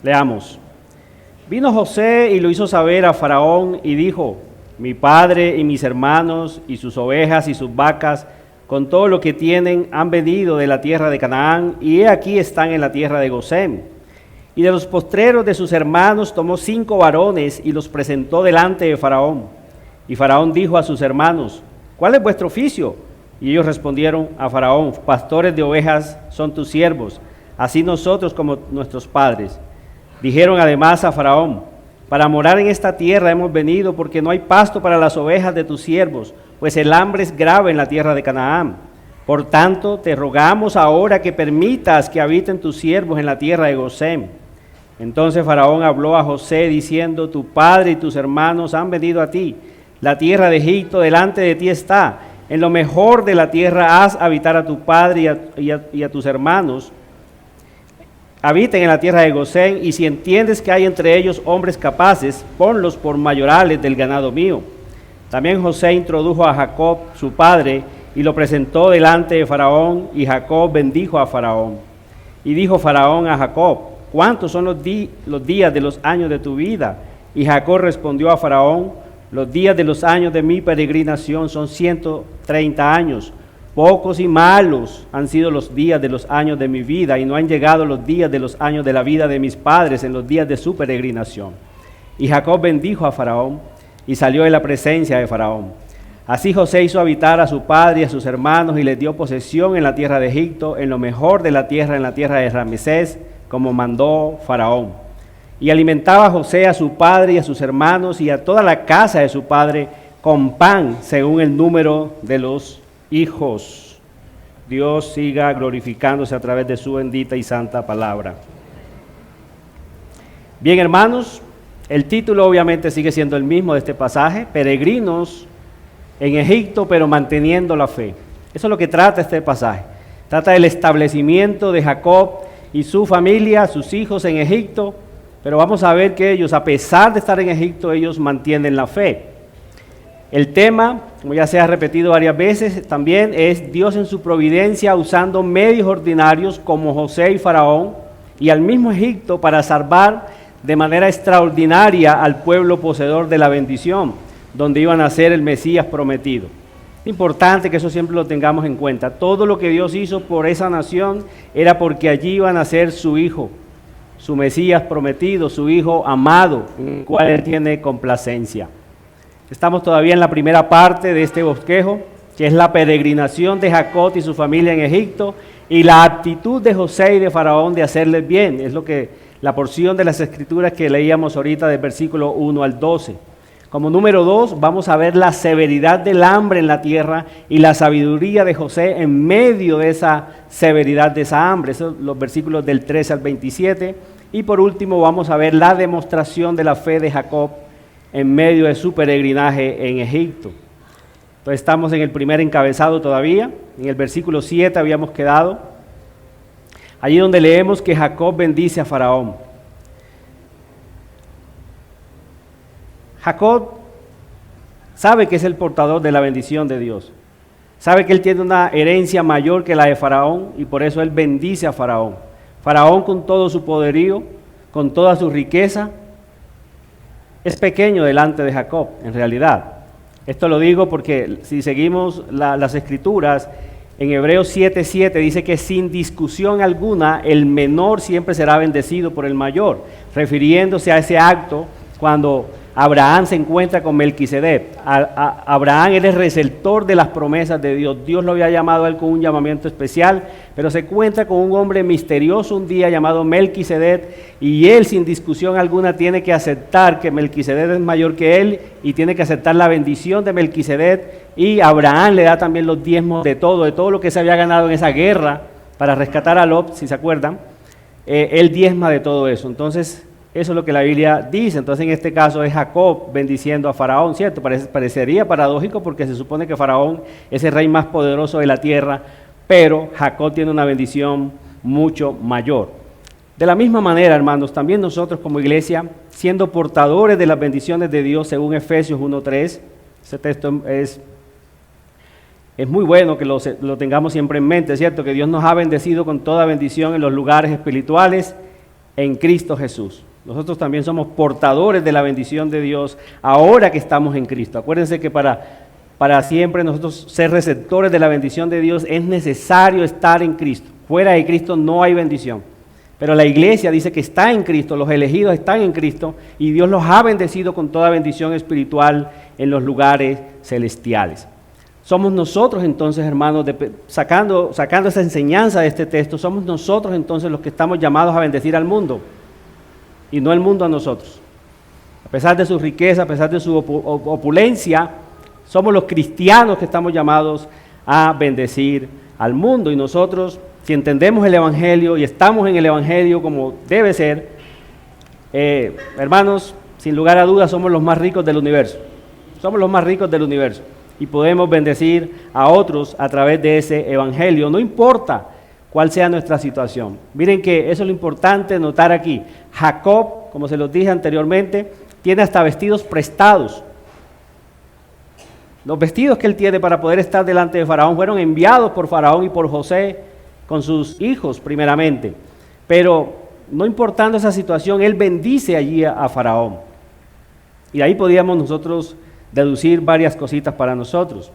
Leamos. Vino José y lo hizo saber a Faraón y dijo: mi padre y mis hermanos y sus ovejas y sus vacas, con todo lo que tienen, han venido de la tierra de Canaán, y he aquí están en la tierra de Gosén. Y de los postreros de sus hermanos tomó 5 varones y los presentó delante de Faraón. Y Faraón dijo a sus hermanos: ¿cuál es vuestro oficio? Y ellos respondieron a Faraón: pastores de ovejas son tus siervos, así nosotros como nuestros padres. Dijeron además a Faraón: para morar en esta tierra hemos venido, porque no hay pasto para las ovejas de tus siervos, pues el hambre es grave en la tierra de Canaán. Por tanto, te rogamos ahora que permitas que habiten tus siervos en la tierra de Gosén. Entonces Faraón habló a José diciendo: tu padre y tus hermanos han venido a ti. La tierra de Egipto delante de ti está. En lo mejor de la tierra haz habitar a tu padre y a tus hermanos. Habiten en la tierra de Gosén, y si entiendes que hay entre ellos hombres capaces, ponlos por mayorales del ganado mío. También José introdujo a Jacob, su padre, y lo presentó delante de Faraón, y Jacob bendijo a Faraón. Y dijo Faraón a Jacob: ¿cuántos son los días de los años de tu vida? Y Jacob respondió a Faraón: los días de los años de mi peregrinación son 130 años. Pocos y malos han sido los días de los años de mi vida, y no han llegado los días de los años de la vida de mis padres en los días de su peregrinación. Y Jacob bendijo a Faraón, y salió de la presencia de Faraón. Así José hizo habitar a su padre y a sus hermanos, y les dio posesión en la tierra de Egipto, en lo mejor de la tierra, en la tierra de Ramsés, como mandó Faraón. Y alimentaba a José a su padre y a sus hermanos, y a toda la casa de su padre, con pan, según el número de los hijos. Dios siga glorificándose a través de su bendita y santa palabra. Bien, hermanos, el título obviamente sigue siendo el mismo de este pasaje: peregrinos en Egipto, pero manteniendo la fe. Eso es lo que trata este pasaje. Trata del establecimiento de Jacob y su familia, sus hijos en Egipto, pero vamos a ver que ellos, a pesar de estar en Egipto, ellos mantienen la fe. El tema, como ya se ha repetido varias veces, también es Dios en su providencia usando medios ordinarios como José y Faraón y al mismo Egipto para salvar de manera extraordinaria al pueblo poseedor de la bendición, donde iba a nacer el Mesías prometido. Es importante que eso siempre lo tengamos en cuenta. Todo lo que Dios hizo por esa nación era porque allí iba a nacer su Hijo, su Mesías prometido, su Hijo amado, en el cual Él tiene complacencia. Estamos todavía en la primera parte de este bosquejo, que es la peregrinación de Jacob y su familia en Egipto, y la actitud de José y de Faraón de hacerles bien. Es lo que la porción de las escrituras que leíamos ahorita del versículo 1 al 12. Como número 2, vamos a ver la severidad del hambre en la tierra y la sabiduría de José en medio de esa severidad de esa hambre. Esos son los versículos del 13 al 27. Y por último vamos a ver la demostración de la fe de Jacob en medio de su peregrinaje en Egipto. Entonces estamos en el primer encabezado todavía. En el versículo 7 habíamos quedado. Allí donde leemos que Jacob bendice a Faraón. Jacob sabe que es el portador de la bendición de Dios. Sabe que él tiene una herencia mayor que la de Faraón, y por eso él bendice a Faraón. Faraón, con todo su poderío, con toda su riqueza, es pequeño delante de Jacob, en realidad. Esto lo digo porque si seguimos las escrituras, en Hebreos 7:7 dice que sin discusión alguna el menor siempre será bendecido por el mayor, refiriéndose a ese acto cuando Abraham se encuentra con Melquisedec. Abraham era el receptor de las promesas de Dios. Dios lo había llamado a él con un llamamiento especial, pero se encuentra con un hombre misterioso un día llamado Melquisedec, y él sin discusión alguna tiene que aceptar que Melquisedec es mayor que él y tiene que aceptar la bendición de Melquisedec, y Abraham le da también los diezmos de todo lo que se había ganado en esa guerra para rescatar a Lot, si se acuerdan. Él diezma de todo eso. Entonces, eso es lo que la Biblia dice. Entonces, en este caso es Jacob bendiciendo a Faraón, ¿cierto? Parecería paradójico porque se supone que Faraón es el rey más poderoso de la tierra, pero Jacob tiene una bendición mucho mayor. De la misma manera, hermanos, también nosotros como iglesia, siendo portadores de las bendiciones de Dios, según Efesios 1:3, ese texto es muy bueno que lo tengamos siempre en mente, ¿cierto? Que Dios nos ha bendecido con toda bendición en los lugares espirituales en Cristo Jesús. Nosotros también somos portadores de la bendición de Dios ahora que estamos en Cristo. Acuérdense que para siempre nosotros ser receptores de la bendición de Dios es necesario estar en Cristo. Fuera de Cristo no hay bendición. Pero la iglesia dice que está en Cristo, los elegidos están en Cristo y Dios los ha bendecido con toda bendición espiritual en los lugares celestiales. Somos nosotros entonces, hermanos, sacando esa enseñanza de este texto, somos nosotros entonces los que estamos llamados a bendecir al mundo y no el mundo a nosotros. A pesar de su riqueza, a pesar de su opulencia, somos los cristianos que estamos llamados a bendecir al mundo y nosotros, si entendemos el Evangelio y estamos en el Evangelio como debe ser, hermanos, sin lugar a dudas somos los más ricos del universo. Somos los más ricos del universo y podemos bendecir a otros a través de ese Evangelio, no importa cuál sea nuestra situación. Miren que eso es lo importante notar aquí. Jacob, como se los dije anteriormente, tiene hasta vestidos prestados. Los vestidos que él tiene para poder estar delante de Faraón fueron enviados por Faraón y por José con sus hijos primeramente. Pero no importando esa situación, él bendice allí a Faraón. Y de ahí podíamos nosotros deducir varias cositas para nosotros.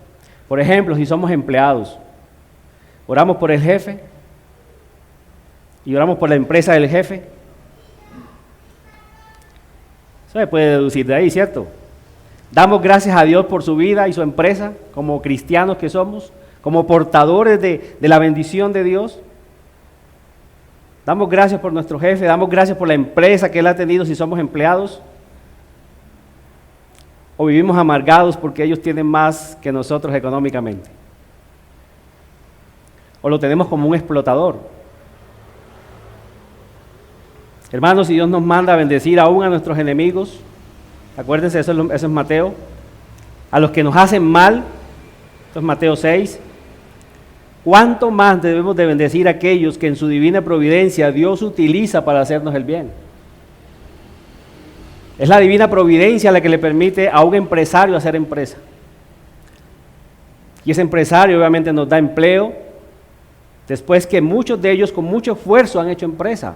Por ejemplo, si somos empleados, oramos por el jefe y oramos por la empresa del jefe. Eso se puede deducir de ahí, ¿cierto? Damos gracias a Dios por su vida y su empresa, como cristianos que somos, como portadores de la bendición de Dios. Damos gracias por nuestro jefe, damos gracias por la empresa que él ha tenido si somos empleados. O vivimos amargados porque ellos tienen más que nosotros económicamente. O lo tenemos como un explotador. Hermanos, si Dios nos manda a bendecir aún a nuestros enemigos, acuérdense, eso es Mateo, a los que nos hacen mal, esto es Mateo 6, ¿cuánto más debemos de bendecir a aquellos que en su divina providencia Dios utiliza para hacernos el bien? Es la divina providencia la que le permite a un empresario hacer empresa. Y ese empresario obviamente nos da empleo, después que muchos de ellos con mucho esfuerzo han hecho empresa.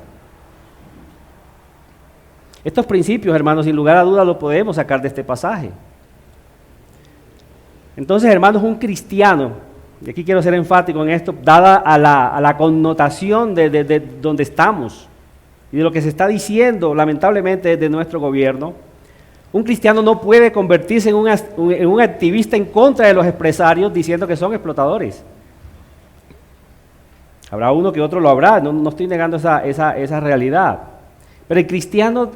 Estos principios, hermanos, sin lugar a dudas los podemos sacar de este pasaje. Entonces, hermanos, un cristiano, y aquí quiero ser enfático en esto, dada a la connotación de donde estamos, y de lo que se está diciendo lamentablemente de nuestro gobierno, un cristiano no puede convertirse en un activista en contra de los empresarios diciendo que son explotadores. Habrá uno que otro lo habrá, no estoy negando esa realidad. Pero el cristiano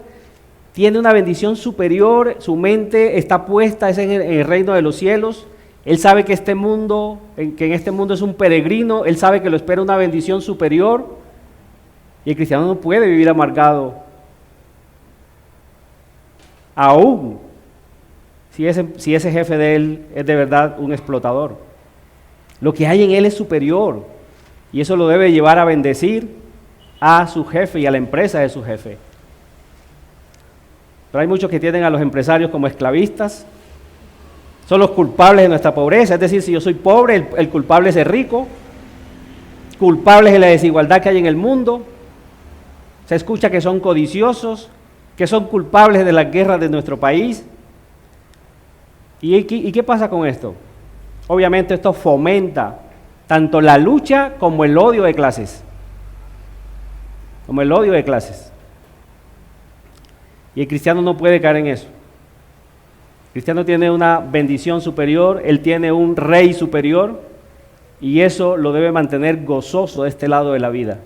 tiene una bendición superior, su mente está puesta en el reino de los cielos. Él sabe que que en este mundo es un peregrino, él sabe que lo espera una bendición superior. Y el cristiano no puede vivir amargado, aún si ese jefe de él es de verdad un explotador. Lo que hay en él es superior, y eso lo debe llevar a bendecir a su jefe y a la empresa de su jefe. Pero hay muchos que tienen a los empresarios como esclavistas, son los culpables de nuestra pobreza, es decir, si yo soy pobre, el culpable es el rico, culpables de la desigualdad que hay en el mundo. Se escucha que son codiciosos, que son culpables de las guerras de nuestro país. ¿Y qué pasa con esto? Obviamente esto fomenta tanto la lucha como el odio de clases. Y el cristiano no puede caer en eso. El cristiano tiene una bendición superior, él tiene un rey superior, y eso lo debe mantener gozoso de este lado de la vida.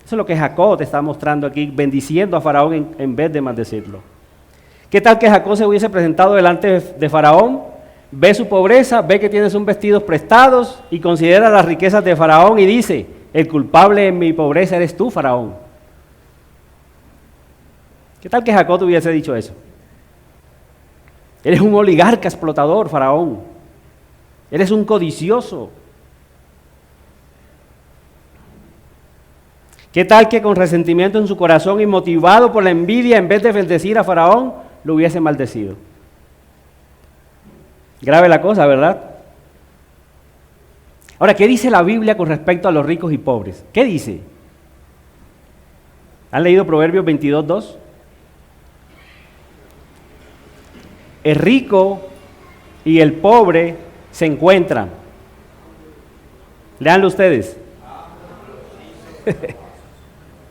Eso es lo que Jacob te está mostrando aquí, bendiciendo a Faraón en vez de maldecirlo. ¿Qué tal que Jacob se hubiese presentado delante de Faraón, ve su pobreza, ve que tienes un vestidos prestados y considera las riquezas de Faraón y dice, el culpable en mi pobreza eres tú, Faraón? ¿Qué tal que Jacob te hubiese dicho eso? Eres un oligarca explotador, Faraón. Eres un codicioso. ¿Qué tal que con resentimiento en su corazón y motivado por la envidia, en vez de bendecir a Faraón, lo hubiese maldecido? Grave la cosa, ¿verdad? Ahora, ¿qué dice la Biblia con respecto a los ricos y pobres? ¿Qué dice? ¿Han leído Proverbios 22:2? El rico y el pobre se encuentran. Leanlo ustedes.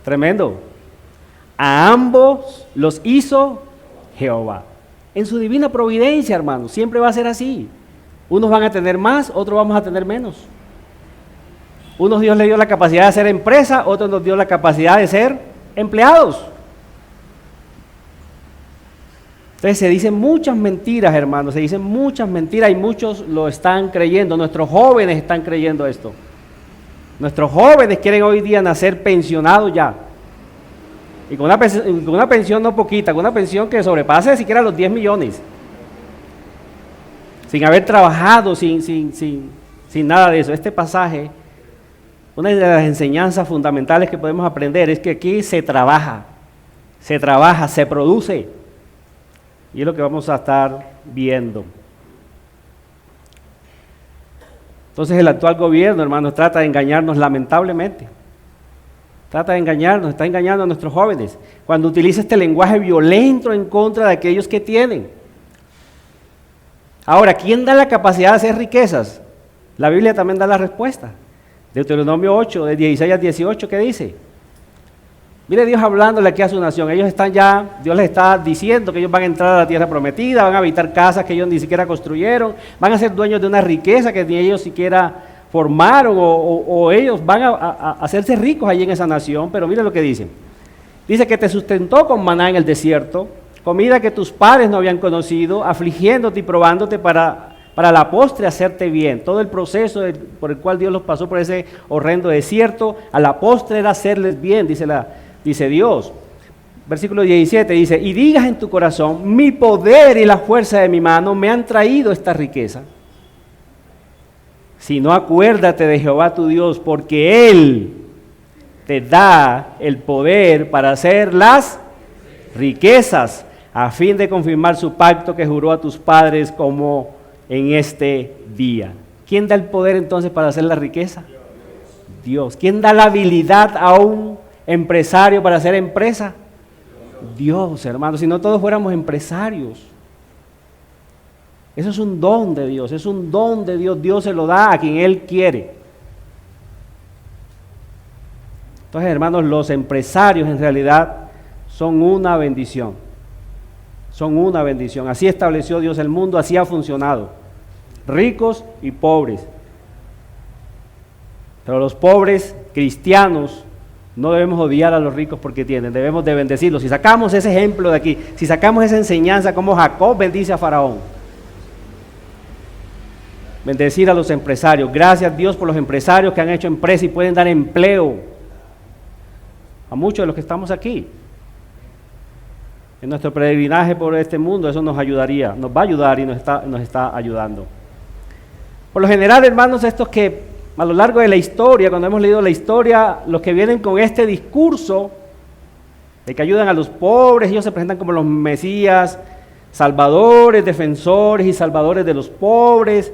Tremendo. A ambos los hizo Jehová. En su divina providencia, hermanos, siempre va a ser así. Unos van a tener más, otros vamos a tener menos. Unos Dios le dio la capacidad de hacer empresa, otros nos dio la capacidad de ser empleados. Entonces se dicen muchas mentiras, hermanos, se dicen muchas mentiras y muchos lo están creyendo. Nuestros jóvenes están creyendo esto. Nuestros jóvenes quieren hoy día nacer pensionados ya. Y con una pensión no poquita, con una pensión que sobrepase siquiera los 10 millones. Sin haber trabajado, sin nada de eso. Este pasaje, una de las enseñanzas fundamentales que podemos aprender es que aquí se trabaja, se produce. Y es lo que vamos a estar viendo. Entonces el actual gobierno, hermanos, trata de engañarnos lamentablemente. Trata de engañarnos, está engañando a nuestros jóvenes. Cuando utiliza este lenguaje violento en contra de aquellos que tienen. Ahora, ¿quién da la capacidad de hacer riquezas? La Biblia también da la respuesta. Deuteronomio 8, de 16 al 18, ¿qué dice? Mire Dios hablándole aquí a su nación. Ellos están ya, Dios les está diciendo que ellos van a entrar a la tierra prometida, van a habitar casas que ellos ni siquiera construyeron, van a ser dueños de una riqueza que ni ellos siquiera formaron o ellos van a hacerse ricos allí en esa nación. Pero mire lo que dice. Dice que te sustentó con maná en el desierto, comida que tus padres no habían conocido, afligiéndote y probándote para la postre hacerte bien. Todo el proceso por el cual Dios los pasó por ese horrendo desierto, a la postre era hacerles bien, dice Dios. Versículo 17 dice, y digas en tu corazón, mi poder y la fuerza de mi mano me han traído esta riqueza. Si no, acuérdate de Jehová tu Dios, porque Él te da el poder para hacer las riquezas, a fin de confirmar su pacto que juró a tus padres como en este día. ¿Quién da el poder entonces para hacer la riqueza? Dios. ¿Quién da la habilidad a un empresario para hacer empresa? Dios, hermanos. Si no todos fuéramos empresarios. Eso es un don de Dios, es un don de Dios. Dios se lo da a quien Él quiere. Entonces, hermanos, los empresarios en realidad son una bendición. Son una bendición. Así estableció Dios el mundo, así ha funcionado. Ricos y pobres. Pero los pobres cristianos no debemos odiar a los ricos porque tienen, debemos de bendecirlos. Si sacamos ese ejemplo de aquí, si sacamos esa enseñanza como Jacob bendice a Faraón. Bendecir a los empresarios. Gracias a Dios por los empresarios que han hecho empresa y pueden dar empleo a muchos de los que estamos aquí. En nuestro peregrinaje por este mundo, eso nos ayudaría, nos va a ayudar y nos está ayudando. Por lo general, hermanos, estos que a lo largo de la historia, cuando hemos leído la historia, los que vienen con este discurso de que ayudan a los pobres, ellos se presentan como los mesías, salvadores, defensores y salvadores de los pobres,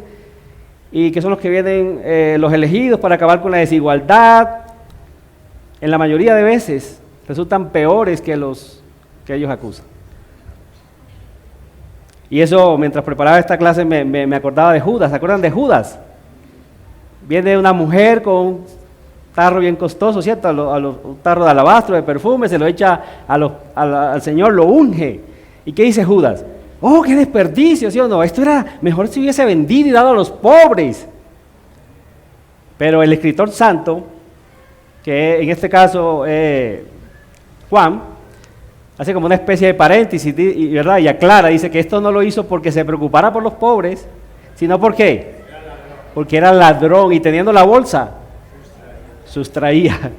y que son los que vienen, los elegidos para acabar con la desigualdad. En la mayoría de veces resultan peores que los que ellos acusan. Y eso, mientras preparaba esta clase, me acordaba de Judas. ¿Se acuerdan de Judas? Viene una mujer con un tarro bien costoso, ¿cierto? Un tarro de alabastro, de perfume, se lo echa al Señor, lo unge. ¿Y qué dice Judas? ¡Oh, qué desperdicio! ¿Sí o no? Esto era mejor si hubiese vendido y dado a los pobres. Pero el escritor santo, que en este caso Juan, hace como una especie de paréntesis, ¿verdad? Y aclara, dice que esto no lo hizo porque se preocupara por los pobres, sino ¿por qué? Porque era ladrón y teniendo la bolsa, sustraía.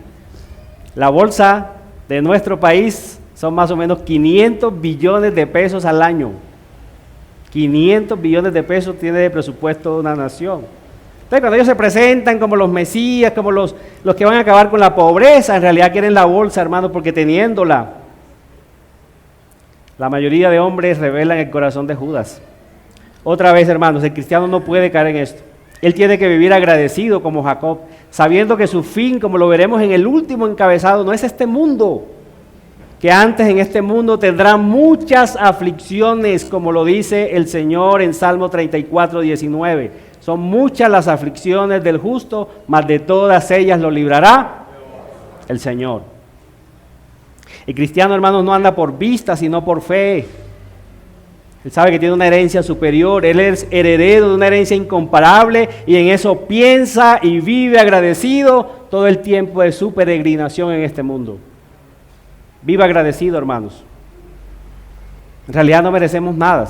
La bolsa de nuestro país son más o menos 500 billones de pesos al año. 500 billones de pesos tiene de presupuesto una nación. Entonces, cuando ellos se presentan como los mesías, como los que van a acabar con la pobreza, en realidad quieren la bolsa, hermanos, porque teniéndola, la mayoría de hombres revelan el corazón de Judas. Otra vez, hermanos, el cristiano no puede caer en esto. Él tiene que vivir agradecido como Jacob, sabiendo que su fin, como lo veremos en el último encabezado, no es este mundo. que antes en este mundo tendrán muchas aflicciones, como lo dice el Señor en Salmo 34, 19. Son muchas las aflicciones del justo, mas de todas ellas lo librará el Señor. El cristiano, hermanos, no anda por vista, sino por fe. Él sabe que tiene una herencia superior, él es heredero de una herencia incomparable y en eso piensa y vive agradecido todo el tiempo de su peregrinación en este mundo. Viva agradecido, hermanos. En realidad no merecemos nada.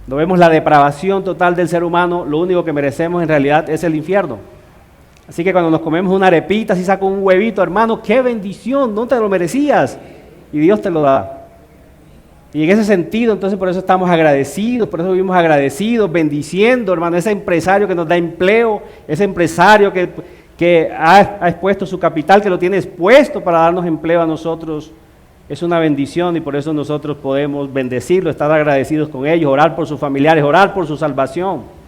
No vemos la depravación total del ser humano, lo único que merecemos en realidad es el infierno. Así que cuando nos comemos una arepita, si saco un huevito, hermano, qué bendición, no te lo merecías y Dios te lo da. Y en ese sentido, entonces por eso estamos agradecidos, por eso vivimos agradecidos, bendiciendo, hermano, ese empresario que nos da empleo, ese empresario que ha expuesto su capital, que lo tiene expuesto para darnos empleo a nosotros, es una bendición y por eso nosotros podemos bendecirlo, estar agradecidos con ellos, orar por sus familiares, orar por su salvación.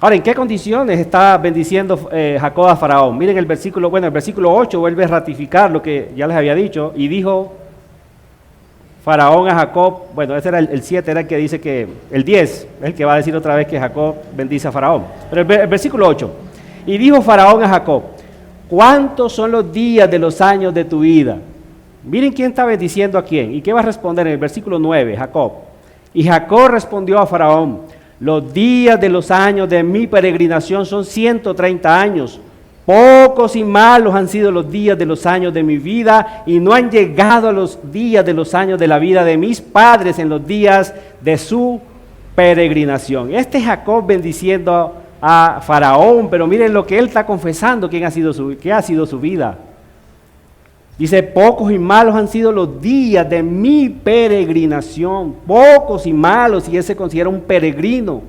Ahora, ¿en qué condiciones está bendiciendo Jacob a Faraón? Miren el versículo 8 vuelve a ratificar lo que ya les había dicho, y dijo Faraón a Jacob, bueno, ese era el 7, era el que dice que, el 10, es el que va a decir otra vez que Jacob bendice a Faraón. Pero el versículo 8, y dijo Faraón a Jacob, ¿cuántos son los días de los años de tu vida? Miren quién está bendiciendo a quién, y qué va a responder en el versículo 9, Jacob. Y Jacob respondió a Faraón, los días de los años de mi peregrinación son 130 años. Pocos y malos han sido los días de los años de mi vida y no han llegado a los días de los años de la vida de mis padres en los días de su peregrinación. Este es Jacob bendiciendo a Faraón, pero miren lo que él está confesando, qué ha sido su vida. Dice, pocos y malos han sido los días de mi peregrinación, pocos y malos, y él se considera un peregrino.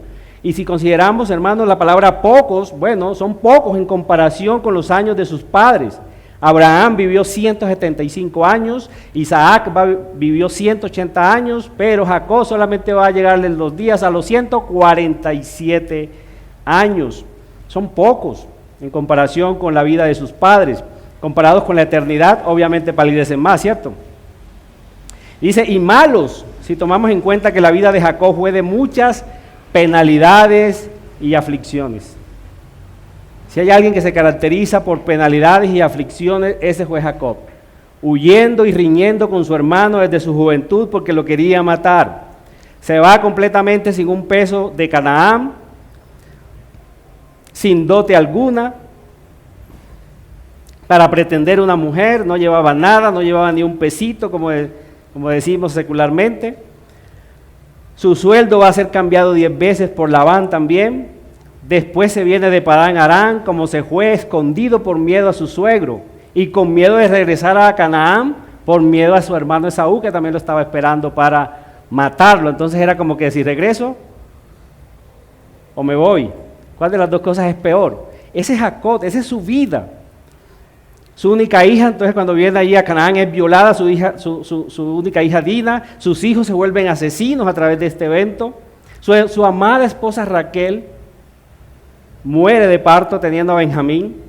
Y si consideramos, hermanos, la palabra pocos, bueno, son pocos en comparación con los años de sus padres. Abraham vivió 175 años, Isaac vivió 180 años, pero Jacob solamente va a llegarle los días a los 147 años. Son pocos en comparación con la vida de sus padres. Comparados con la eternidad, obviamente palidecen más, ¿cierto? Dice, y malos, si tomamos en cuenta que la vida de Jacob fue de muchas penalidades y aflicciones. Si hay alguien que se caracteriza por penalidades y aflicciones, ese fue Jacob. Huyendo y riñendo con su hermano desde su juventud porque lo quería matar. Se va completamente sin un peso de Canaán, sin dote alguna, para pretender una mujer, no llevaba nada, no llevaba ni un pesito, como decimos secularmente. Su sueldo va a ser cambiado 10 veces por Labán también. Después se viene de Padán Aram, como se fue escondido por miedo a su suegro y con miedo de regresar a Canaán, por miedo a su hermano Esaú, que también lo estaba esperando para matarlo. Entonces era como que si regreso o me voy, ¿cuál de las dos cosas es peor? Ese es Jacob, esa es su vida. Su única hija, entonces cuando viene allí a Canaán es violada, su única hija Dina, sus hijos se vuelven asesinos a través de este evento. Su amada esposa Raquel muere de parto teniendo a Benjamín.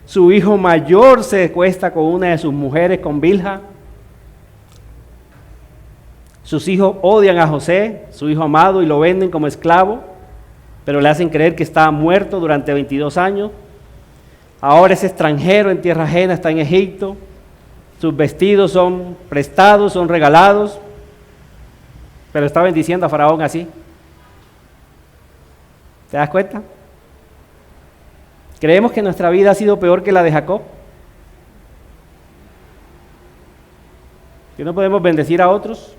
Su hijo mayor se acuesta con una de sus mujeres, con Bilha. Sus hijos odian a José, su hijo amado, y lo venden como esclavo, pero le hacen creer que estaba muerto durante 22 años. Ahora es extranjero en tierra ajena, está en Egipto. Sus vestidos son prestados, son regalados, pero está bendiciendo a Faraón así. ¿Te das cuenta? ¿Creemos que nuestra vida ha sido peor que la de Jacob? ¿Que no podemos bendecir a otros?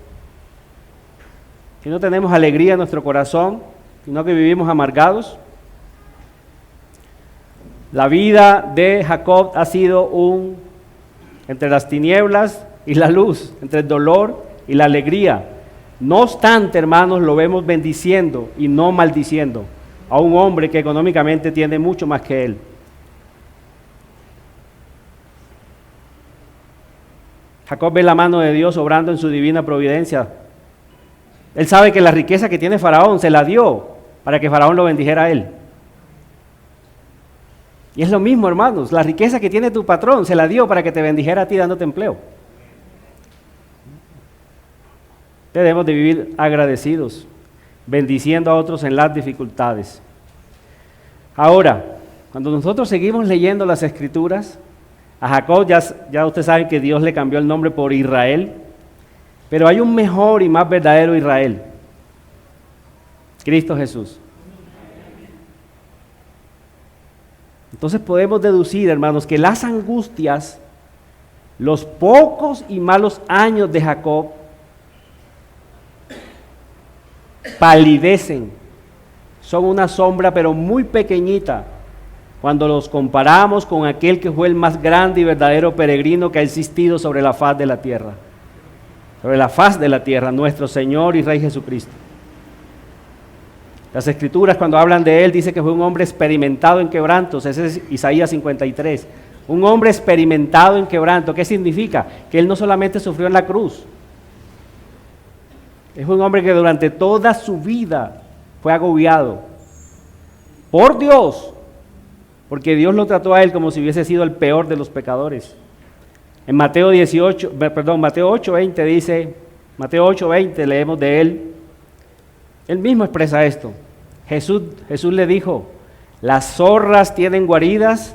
¿Que no tenemos alegría en nuestro corazón, sino que vivimos amargados? La vida de Jacob ha sido entre las tinieblas y la luz, entre el dolor y la alegría. No obstante, hermanos, lo vemos bendiciendo y no maldiciendo a un hombre que económicamente tiene mucho más que él. Jacob ve la mano de Dios obrando en su divina providencia. Él sabe que la riqueza que tiene Faraón se la dio para que Faraón lo bendijera a él. Y es lo mismo, hermanos, la riqueza que tiene tu patrón se la dio para que te bendijera a ti dándote empleo. Debemos de vivir agradecidos, bendiciendo a otros en las dificultades. Ahora, cuando nosotros seguimos leyendo las Escrituras, a Jacob ya ustedes saben que Dios le cambió el nombre por Israel, pero hay un mejor y más verdadero Israel, Cristo Jesús. Entonces podemos deducir, hermanos, que las angustias, los pocos y malos años de Jacob, palidecen, son una sombra pero muy pequeñita cuando los comparamos con aquel que fue el más grande y verdadero peregrino que ha existido sobre la faz de la tierra. Sobre la faz de la tierra, nuestro Señor y Rey Jesucristo. Las Escrituras, cuando hablan de él, dice que fue un hombre experimentado en quebrantos. Ese es Isaías 53. Un hombre experimentado en quebranto. ¿Qué significa? Que él no solamente sufrió en la cruz. Es un hombre que durante toda su vida fue agobiado por Dios, porque Dios lo trató a él como si hubiese sido el peor de los pecadores. En Mateo 8:20 dice, Mateo 8:20 leemos de él. Él mismo expresa esto. Jesús le dijo, las zorras tienen guaridas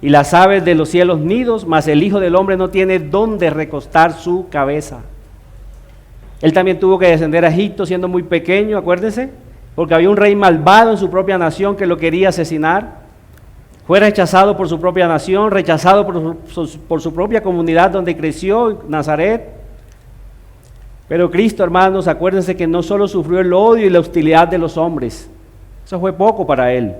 y las aves de los cielos nidos, mas el Hijo del Hombre no tiene dónde recostar su cabeza. Él también tuvo que descender a Egipto siendo muy pequeño, acuérdense, porque había un rey malvado en su propia nación que lo quería asesinar. Fue rechazado por su propia nación, rechazado por su propia comunidad donde creció, Nazaret. Pero Cristo, hermanos, acuérdense que no solo sufrió el odio y la hostilidad de los hombres, eso fue poco para él,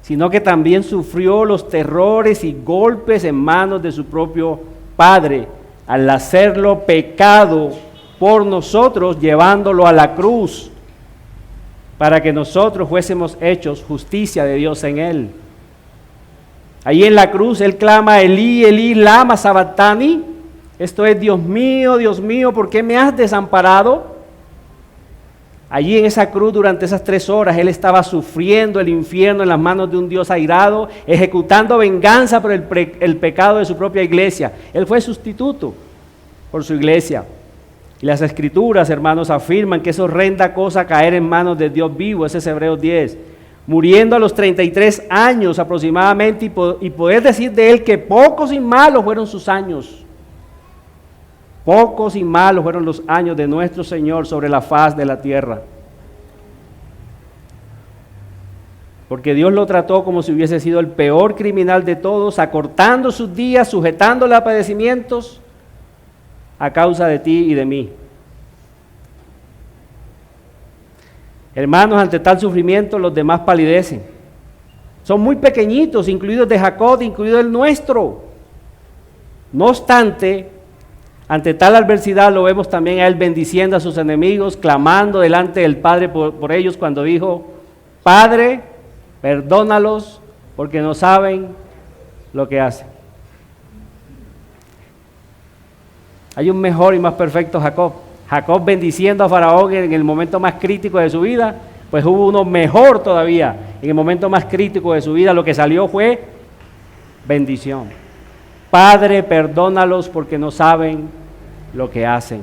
sino que también sufrió los terrores y golpes en manos de su propio Padre, al hacerlo pecado por nosotros, llevándolo a la cruz, para que nosotros fuésemos hechos justicia de Dios en él. Ahí en la cruz él clama, Elí, Elí, lama sabactani. Esto es, Dios mío, ¿por qué me has desamparado? Allí en esa cruz durante esas 3 horas él estaba sufriendo el infierno en las manos de un Dios airado, ejecutando venganza por el pecado de su propia iglesia. Él fue sustituto por su iglesia. Y las Escrituras, hermanos, afirman que es horrenda cosa caer en manos de Dios vivo, ese es Hebreos 10. Muriendo a los 33 años aproximadamente y poder decir de él que pocos y malos fueron sus años. Pocos y malos fueron los años de nuestro Señor sobre la faz de la tierra. Porque Dios lo trató como si hubiese sido el peor criminal de todos, acortando sus días, sujetándole a padecimientos a causa de ti y de mí. Hermanos, ante tal sufrimiento los demás palidecen. Son muy pequeñitos, incluidos de Jacob, incluido el nuestro. No obstante, ante tal adversidad lo vemos también a él bendiciendo a sus enemigos, clamando delante del Padre por ellos cuando dijo, Padre, perdónalos porque no saben lo que hacen. Hay un mejor y más perfecto Jacob. Jacob bendiciendo a Faraón en el momento más crítico de su vida, pues hubo uno mejor todavía. En el momento más crítico de su vida lo que salió fue bendición. Padre, perdónalos porque no saben lo que hacen.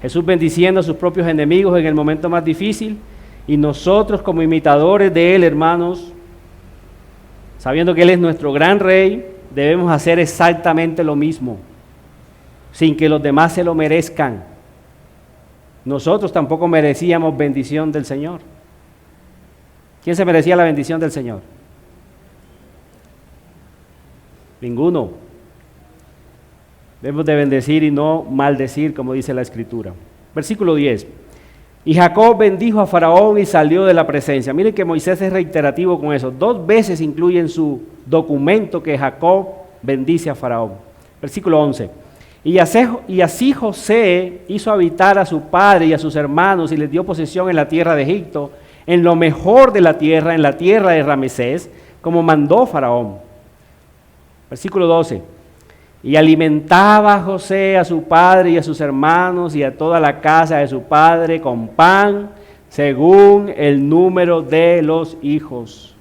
Jesús bendiciendo a sus propios enemigos en el momento más difícil, y nosotros como imitadores de él, hermanos, sabiendo que él es nuestro gran rey, debemos hacer exactamente lo mismo, sin que los demás se lo merezcan. Nosotros tampoco merecíamos bendición del Señor. ¿Quién se merecía la bendición del Señor? Ninguno. Debemos de bendecir y no maldecir, como dice la Escritura. Versículo 10. Y Jacob bendijo a Faraón y salió de la presencia. Miren que Moisés es reiterativo con eso. 2 veces incluye en su documento que Jacob bendice a Faraón. Versículo 11. Y así José hizo habitar a su padre y a sus hermanos y les dio posesión en la tierra de Egipto, en lo mejor de la tierra, en la tierra de Ramesés, como mandó Faraón. Versículo 12. Y alimentaba a José a su padre y a sus hermanos y a toda la casa de su padre con pan, según el número de los hijos.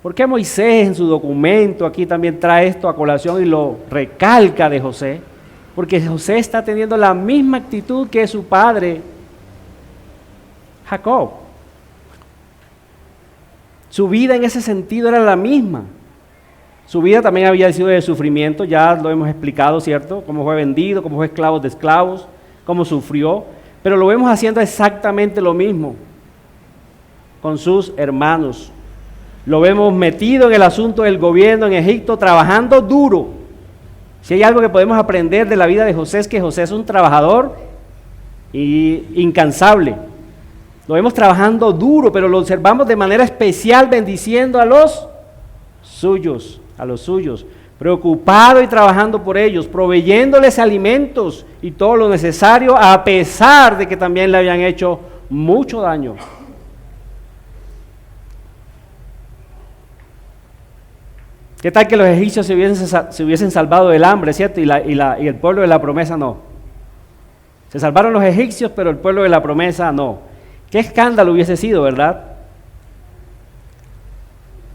¿Por qué Moisés en su documento aquí también trae esto a colación y lo recalca de José? Porque José está teniendo la misma actitud que su padre Jacob. Su vida en ese sentido era la misma. Su vida también había sido de sufrimiento, ya lo hemos explicado, ¿cierto? Cómo fue vendido, cómo fue esclavo de esclavos, cómo sufrió. Pero lo vemos haciendo exactamente lo mismo con sus hermanos. Lo vemos metido en el asunto del gobierno en Egipto, trabajando duro. Si hay algo que podemos aprender de la vida de José es que José es un trabajador incansable. Lo vemos trabajando duro, pero lo observamos de manera especial bendiciendo a los suyos, preocupado y trabajando por ellos, proveyéndoles alimentos y todo lo necesario, a pesar de que también le habían hecho mucho daño. ¿Qué tal que los egipcios se hubiesen salvado del hambre, cierto? Y el pueblo de la promesa no. Se salvaron los egipcios, pero el pueblo de la promesa no. Qué escándalo hubiese sido, ¿verdad?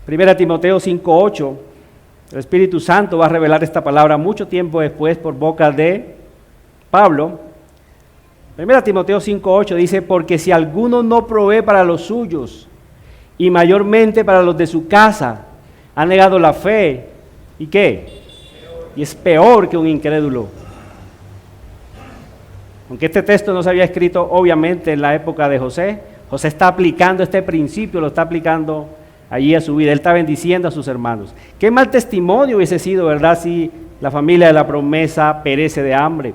1 Timoteo 5:8, el Espíritu Santo va a revelar esta palabra mucho tiempo después por boca de Pablo. 1 Timoteo 5:8 dice, porque si alguno no provee para los suyos, y mayormente para los de su casa, ha negado la fe, ¿y qué? Y es peor que un incrédulo. Aunque este texto no se había escrito obviamente en la época de José, José está aplicando este principio, lo está aplicando allí a su vida, él está bendiciendo a sus hermanos. Qué mal testimonio hubiese sido, ¿verdad?, si la familia de la promesa perece de hambre.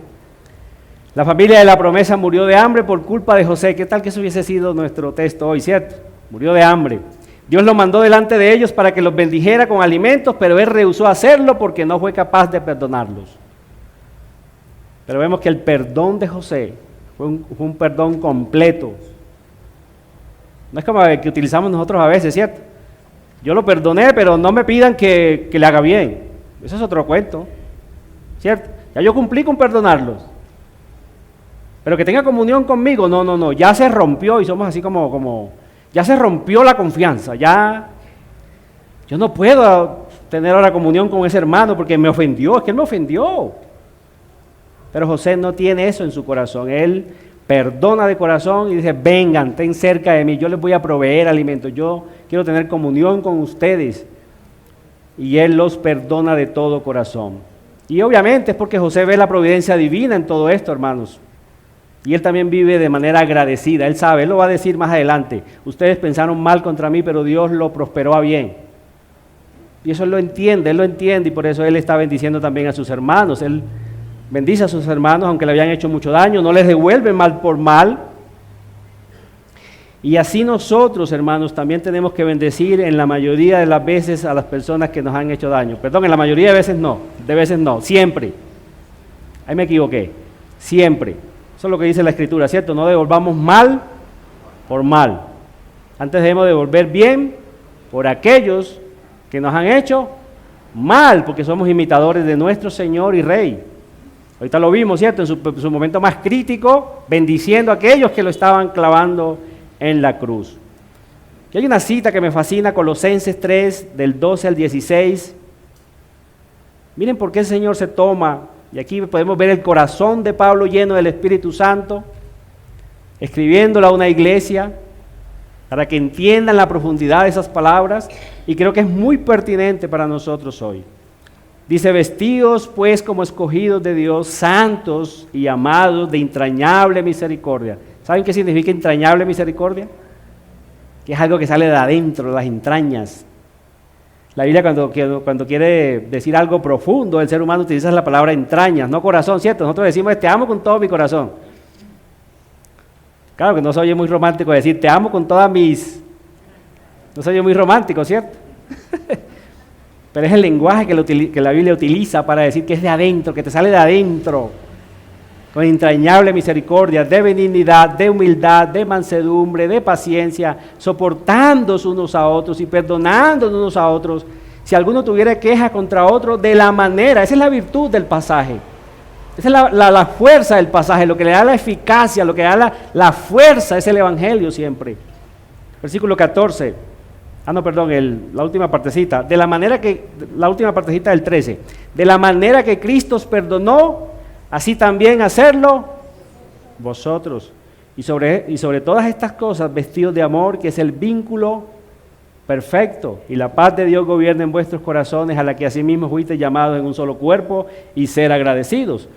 La familia de la promesa murió de hambre por culpa de José. ¿Qué tal que eso hubiese sido nuestro texto hoy, cierto? Murió de hambre. Dios lo mandó delante de ellos para que los bendijera con alimentos, pero él rehusó hacerlo porque no fue capaz de perdonarlos. Pero vemos que el perdón de José fue un perdón completo. No es como el que utilizamos nosotros a veces, ¿cierto? Yo lo perdoné, pero no me pidan que le haga bien. Eso es otro cuento, ¿cierto? Ya yo cumplí con perdonarlos. Pero que tenga comunión conmigo, no. Ya se rompió y somos así como ya se rompió la confianza. Ya yo no puedo tener ahora comunión con ese hermano porque me ofendió. Es que él me ofendió. Pero José no tiene eso en su corazón. Él perdona de corazón y dice, vengan, estén cerca de mí, yo les voy a proveer alimentos, yo quiero tener comunión con ustedes. Y él los perdona de todo corazón. Y obviamente es porque José ve la providencia divina en todo esto, hermanos. Y él también vive de manera agradecida. Él sabe, él lo va a decir más adelante. Ustedes pensaron mal contra mí, pero Dios lo prosperó a bien. Y eso él lo entiende y por eso él está bendiciendo también a sus hermanos. Él bendice a sus hermanos, aunque le habían hecho mucho daño, no les devuelve mal por mal. Y así nosotros, hermanos, también tenemos que bendecir en la mayoría de las veces a las personas que nos han hecho daño. Perdón, en la mayoría de veces no, siempre. Ahí me equivoqué, siempre. Eso es lo que dice la Escritura, ¿cierto? No devolvamos mal por mal. Antes debemos devolver bien por aquellos que nos han hecho mal, porque somos imitadores de nuestro Señor y Rey. Ahorita lo vimos, ¿cierto? En su momento más crítico, bendiciendo a aquellos que lo estaban clavando en la cruz. Y hay una cita que me fascina, Colosenses 3, del 12 al 16. Miren por qué el Señor se toma, y aquí podemos ver el corazón de Pablo lleno del Espíritu Santo, escribiéndola a una iglesia, para que entiendan la profundidad de esas palabras, y creo que es muy pertinente para nosotros hoy. Dice, vestidos pues como escogidos de Dios, santos y amados de entrañable misericordia. ¿Saben qué significa entrañable misericordia? Que es algo que sale de adentro, de las entrañas. La Biblia cuando quiere decir algo profundo, el ser humano utiliza la palabra entrañas, no corazón, ¿cierto? Nosotros decimos, te amo con todo mi corazón. Claro que no se oye muy romántico decir, te amo con todas mis... No se oye muy romántico, ¿cierto? Pero es el lenguaje que la Biblia utiliza para decir que es de adentro, que te sale de adentro, con entrañable misericordia, de benignidad, de humildad, de mansedumbre, de paciencia, soportándose unos a otros y perdonándonos unos a otros, si alguno tuviera queja contra otro, de la manera, esa es la virtud del pasaje, esa es la fuerza del pasaje, lo que le da la eficacia, lo que da la fuerza es el Evangelio siempre. Versículo 14. no, perdón, la última partecita. La última partecita del 13. De la manera que Cristo os perdonó, así también hacerlo vosotros. Y sobre todas estas cosas, vestidos de amor, que es el vínculo perfecto. Y la paz de Dios gobierne en vuestros corazones, a la que asimismo fuisteis llamados en un solo cuerpo, y ser agradecidos.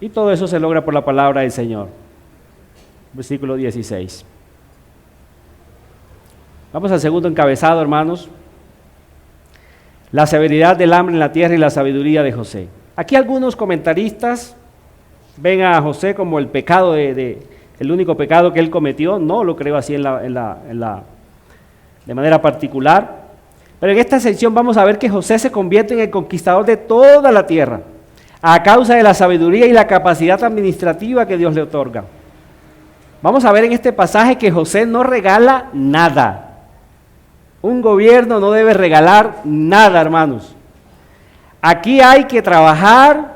Y todo eso se logra por la palabra del Señor. Versículo 16. Vamos al segundo encabezado, hermanos. La severidad del hambre en la tierra y la sabiduría de José. Aquí algunos comentaristas ven a José como el pecado el único pecado que él cometió. No lo creo así de manera particular. Pero en esta sección vamos a ver que José se convierte en el conquistador de toda la tierra, a causa de la sabiduría y la capacidad administrativa que Dios le otorga. Vamos a ver en este pasaje que José no regala nada. Un gobierno no debe regalar nada, hermanos. Aquí hay que trabajar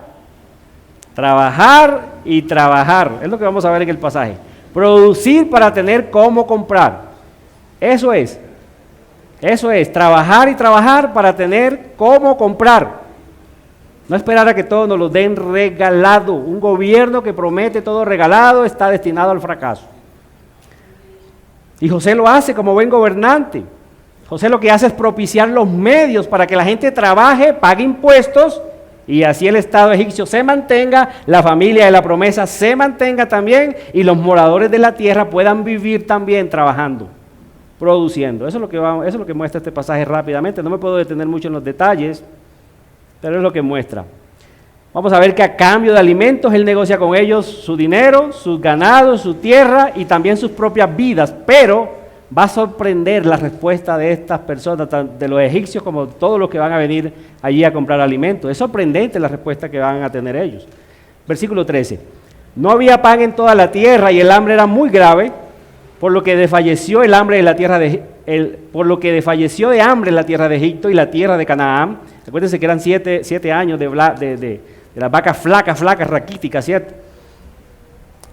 y trabajar. Es lo que vamos a ver en el pasaje. Producir para tener cómo comprar. Eso es, trabajar y trabajar para tener cómo comprar. No esperar a que todo nos lo den regalado. Un gobierno que promete todo regalado está destinado al fracaso. Y José lo hace como buen gobernante. José lo que hace es propiciar los medios para que la gente trabaje, pague impuestos y así el Estado egipcio se mantenga, la familia de la promesa se mantenga también y los moradores de la tierra puedan vivir también trabajando, produciendo. Eso es lo que muestra este pasaje rápidamente. No me puedo detener mucho en los detalles, pero es lo que muestra. Vamos a ver que a cambio de alimentos él negocia con ellos su dinero, sus ganados, su tierra y también sus propias vidas, pero va a sorprender la respuesta de estas personas, tanto de los egipcios como de todos los que van a venir allí a comprar alimentos. Es sorprendente la respuesta que van a tener ellos. Versículo 13. No había pan en toda la tierra y el hambre era muy grave, por lo que desfalleció el hambre de la tierra desfalleció de hambre la tierra de Egipto y la tierra de Canaán. Acuérdense que eran 7 años de las vacas flacas, raquíticas, ¿cierto?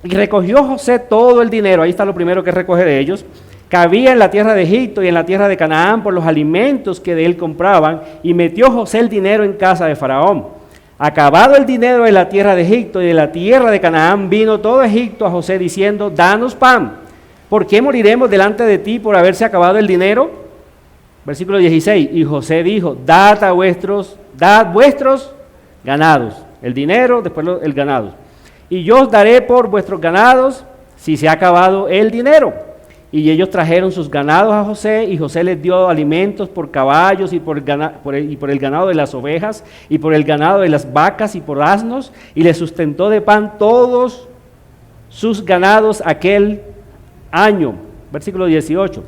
Y recogió José todo el dinero, ahí está lo primero que recoge de ellos, que había en la tierra de Egipto y en la tierra de Canaán por los alimentos que de él compraban, y metió José el dinero en casa de Faraón. Acabado el dinero de la tierra de Egipto y de la tierra de Canaán, vino todo Egipto a José diciendo: danos pan, ¿por qué moriremos delante de ti por haberse acabado el dinero? Versículo 16, y José dijo: dad vuestros ganados, el dinero, después el ganado, y yo os daré por vuestros ganados si se ha acabado el dinero. Y ellos trajeron sus ganados a José, y José les dio alimentos por caballos y por el ganado de las ovejas, y por el ganado de las vacas y por asnos, y les sustentó de pan todos sus ganados aquel año. Versículo 18.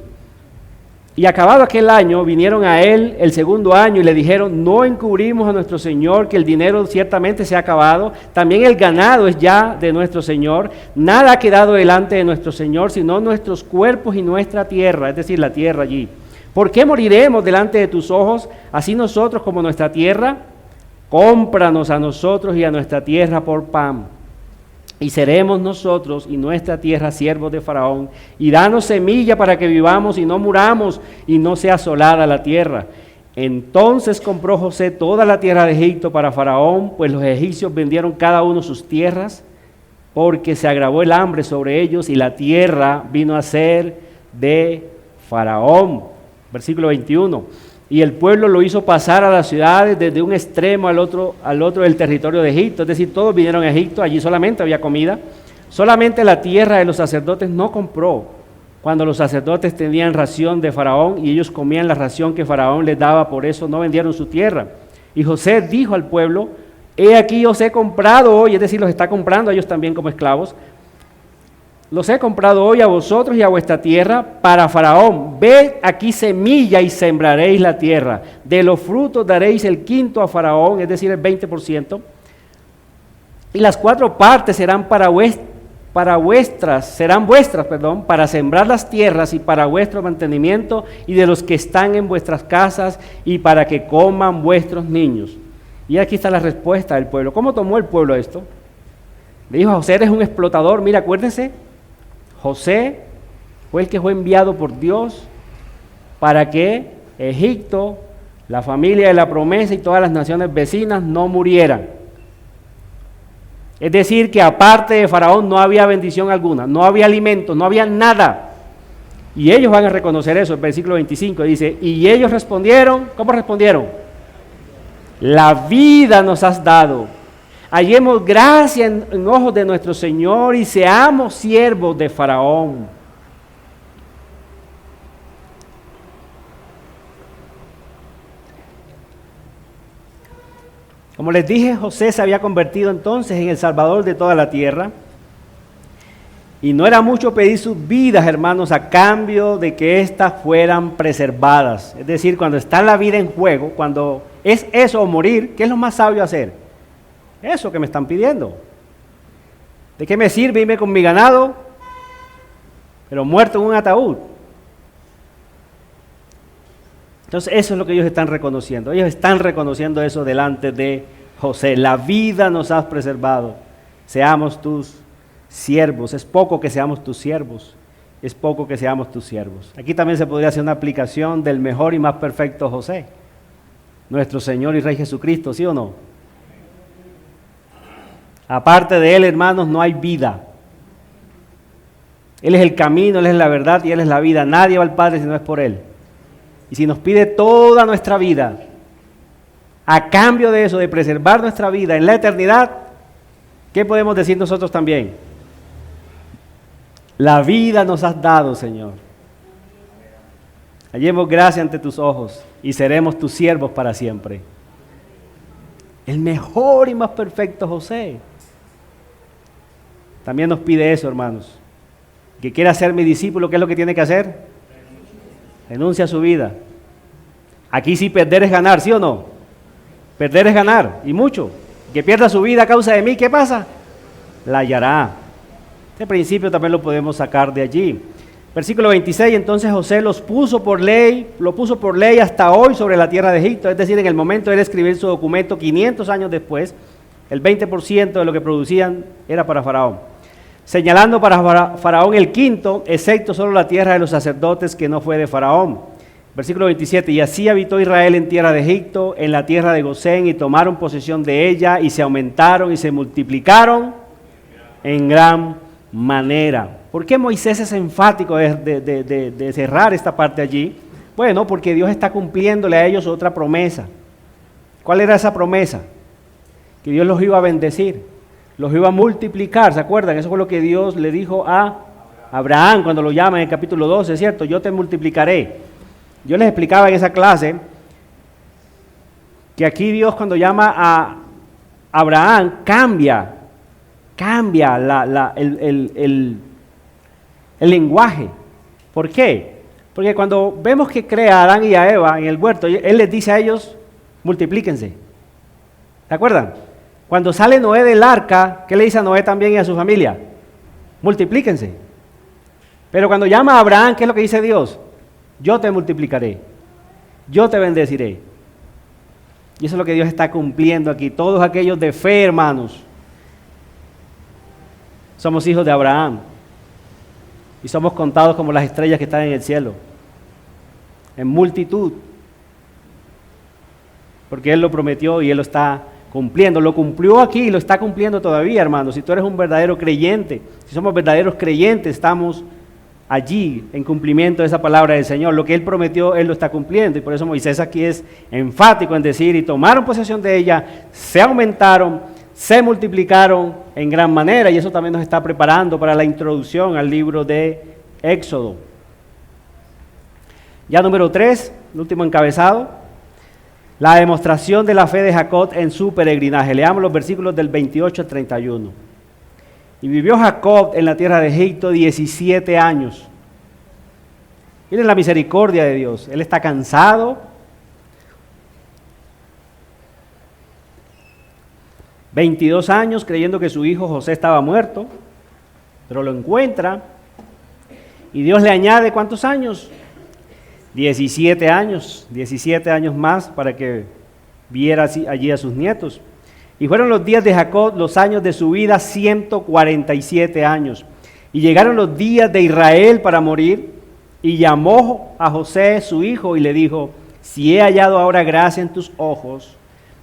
Y acabado aquel año, vinieron a él el segundo año y le dijeron: no encubrimos a nuestro señor que el dinero ciertamente se ha acabado, también el ganado es ya de nuestro señor, nada ha quedado delante de nuestro señor, sino nuestros cuerpos y nuestra tierra, es decir, la tierra allí. ¿Por qué moriremos delante de tus ojos, así nosotros como nuestra tierra? Cómpranos a nosotros y a nuestra tierra por pan, y seremos nosotros y nuestra tierra siervos de Faraón, y danos semilla para que vivamos y no muramos, y no sea asolada la tierra. Entonces compró José toda la tierra de Egipto para Faraón, pues los egipcios vendieron cada uno sus tierras, porque se agravó el hambre sobre ellos, y la tierra vino a ser de Faraón. Versículo 21. Y el pueblo lo hizo pasar a las ciudades desde un extremo al otro del territorio de Egipto. Es decir, todos vinieron a Egipto, allí solamente había comida. Solamente la tierra de los sacerdotes no compró, cuando los sacerdotes tenían ración de Faraón y ellos comían la ración que Faraón les daba, por eso no vendieron su tierra. Y José dijo al pueblo: he aquí os he comprado hoy, es decir, los está comprando a ellos también como esclavos. Los he comprado hoy a vosotros y a vuestra tierra para Faraón. Ved aquí semilla y sembraréis la tierra. De los frutos daréis el quinto a Faraón, es decir, el 20%. Y las 4 partes serán serán vuestras, para sembrar las tierras y para vuestro mantenimiento y de los que están en vuestras casas y para que coman vuestros niños. Y aquí está la respuesta del pueblo. ¿Cómo tomó el pueblo esto? Le dijo a José: eres un explotador. Mira, acuérdense, José fue el que fue enviado por Dios para que Egipto, la familia de la promesa y todas las naciones vecinas no murieran. Es decir, que aparte de Faraón no había bendición alguna, no había alimento, no había nada. Y ellos van a reconocer eso. El versículo 25 dice, y ellos respondieron, ¿cómo respondieron? La vida nos has dado. Hallemos gracia en ojos de nuestro Señor y seamos siervos de Faraón. Como les dije, José se había convertido entonces en el salvador de toda la tierra. Y no era mucho pedir sus vidas, hermanos, a cambio de que éstas fueran preservadas. Es decir, cuando está la vida en juego, cuando es eso o morir, ¿qué es lo más sabio hacer? Eso que me están pidiendo. ¿De qué me sirve irme con mi ganado, pero muerto en un ataúd? Entonces eso es lo que ellos están reconociendo. Ellos están reconociendo eso delante de José. La vida nos has preservado. Seamos tus siervos. Es poco que seamos tus siervos. Es poco que seamos tus siervos. Aquí también se podría hacer una aplicación del mejor y más perfecto José. Nuestro Señor y Rey Jesucristo, ¿sí o no? Aparte de Él, hermanos, no hay vida. Él es el camino, Él es la verdad y Él es la vida. Nadie va al Padre si no es por Él. Y si nos pide toda nuestra vida, a cambio de eso, de preservar nuestra vida en la eternidad, ¿qué podemos decir nosotros también? La vida nos has dado, Señor. Hallemos gracia ante tus ojos y seremos tus siervos para siempre. El mejor y más perfecto José. También nos pide eso, hermanos. Que quiera ser mi discípulo, ¿qué es lo que tiene que hacer? Renuncia a su vida. Aquí sí perder es ganar, ¿sí o no? Perder es ganar, y mucho. Que pierda su vida a causa de mí, ¿qué pasa? La hallará. Este principio también lo podemos sacar de allí. Versículo 26, entonces José lo puso por ley hasta hoy sobre la tierra de Egipto. Es decir, en el momento de él escribir su documento, 500 años después, el 20% de lo que producían era para Faraón. Señalando para Faraón el quinto, excepto solo la tierra de los sacerdotes que no fue de Faraón. Versículo 27, y así habitó Israel en tierra de Egipto, en la tierra de Gosén, y tomaron posesión de ella, y se aumentaron y se multiplicaron en gran manera. ¿Por qué Moisés es enfático de cerrar esta parte allí? Bueno, porque Dios está cumpliéndole a ellos otra promesa. ¿Cuál era esa promesa? Que Dios los iba a bendecir, los iba a multiplicar, ¿se acuerdan? Eso fue lo que Dios le dijo a Abraham cuando lo llama en el capítulo 12, ¿cierto? Yo te multiplicaré. Yo les explicaba en esa clase que aquí Dios cuando llama a Abraham cambia el lenguaje. ¿Por qué? Porque cuando vemos que crea a Adán y a Eva en el huerto, Él les dice a ellos, multiplíquense. ¿Se acuerdan? Cuando sale Noé del arca, ¿qué le dice a Noé también y a su familia? Multiplíquense. Pero cuando llama a Abraham, ¿qué es lo que dice Dios? Yo te multiplicaré, yo te bendeciré. Y eso es lo que Dios está cumpliendo aquí. Todos aquellos de fe, hermanos, somos hijos de Abraham. Y somos contados como las estrellas que están en el cielo, en multitud. Porque Él lo prometió y Él lo está cumpliendo. Lo cumplió aquí y lo está cumpliendo todavía, hermanos. Si tú eres un verdadero creyente, si somos verdaderos creyentes, estamos allí en cumplimiento de esa palabra del Señor. Lo que Él prometió, Él lo está cumpliendo. Y por eso Moisés aquí es enfático en decir, y tomaron posesión de ella, se aumentaron, se multiplicaron en gran manera. Y eso también nos está preparando para la introducción al libro de Éxodo. Ya número 3, el último encabezado, la demostración de la fe de Jacob en su peregrinaje. Leamos los versículos del 28 al 31. Y vivió Jacob en la tierra de Egipto 17 años. Miren la misericordia de Dios. Él está cansado. 22 años creyendo que su hijo José estaba muerto, pero lo encuentra. Y Dios le añade, ¿cuántos años? 17 años más para que viera allí a sus nietos. Y fueron los días de Jacob, los años de su vida, 147 años. Y llegaron los días de Israel para morir, y llamó a José su hijo y le dijo, si he hallado ahora gracia en tus ojos,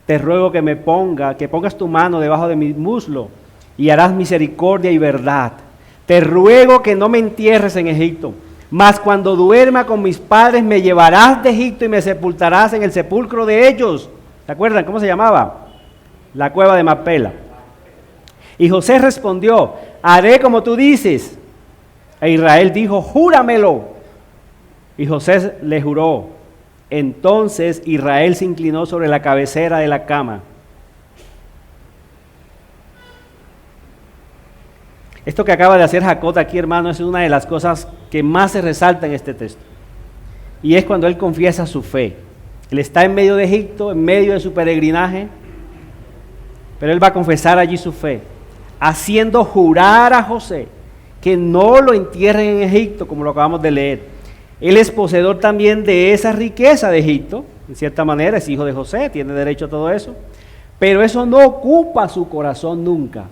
te ruego que pongas tu mano debajo de mi muslo y harás misericordia y verdad. Te ruego que no me entierres en Egipto, mas cuando duerma con mis padres me llevarás de Egipto y me sepultarás en el sepulcro de ellos. ¿Se acuerdan cómo se llamaba? La cueva de Macpela. Y José respondió, haré como tú dices. E Israel dijo, júramelo. Y José le juró. Entonces Israel se inclinó sobre la cabecera de la cama. Esto que acaba de hacer Jacob aquí, hermano, es una de las cosas que más se resalta en este texto. Y es cuando él confiesa su fe. Él está en medio de Egipto, en medio de su peregrinaje, pero él va a confesar allí su fe, haciendo jurar a José que no lo entierren en Egipto, como lo acabamos de leer. Él es poseedor también de esa riqueza de Egipto, en cierta manera es hijo de José, tiene derecho a todo eso, pero eso no ocupa su corazón nunca.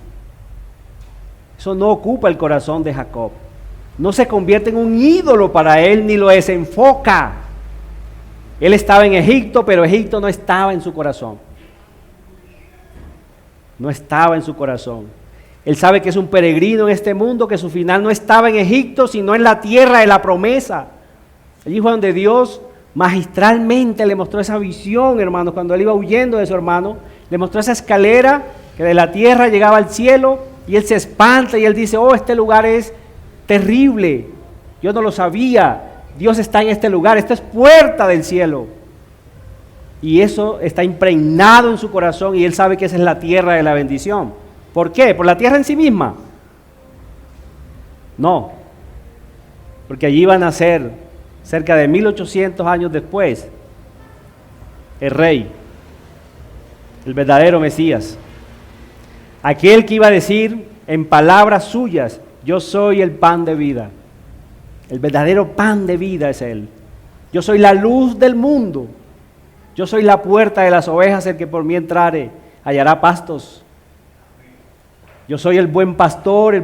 Eso no ocupa el corazón de Jacob. No se convierte en un ídolo para él, ni lo desenfoca. Él estaba en Egipto, pero Egipto no estaba en su corazón. No estaba en su corazón. Él sabe que es un peregrino en este mundo, que su final no estaba en Egipto, sino en la tierra de la promesa. Allí fue donde Dios magistralmente le mostró esa visión, hermanos, cuando él iba huyendo de su hermano. Le mostró esa escalera que de la tierra llegaba al cielo, y él se espanta y él dice, oh, este lugar es terrible. Yo no lo sabía. Dios está en este lugar, esta es puerta del cielo. Y eso está impregnado en su corazón y él sabe que esa es la tierra de la bendición. ¿Por qué? ¿Por la tierra en sí misma? No, porque allí van a nacer cerca de 1800 años después el rey, el verdadero Mesías, aquel que iba a decir en palabras suyas, yo soy el pan de vida. El verdadero pan de vida es Él. Yo soy la luz del mundo. Yo soy la puerta de las ovejas, el que por mí entrare hallará pastos. Yo soy el buen pastor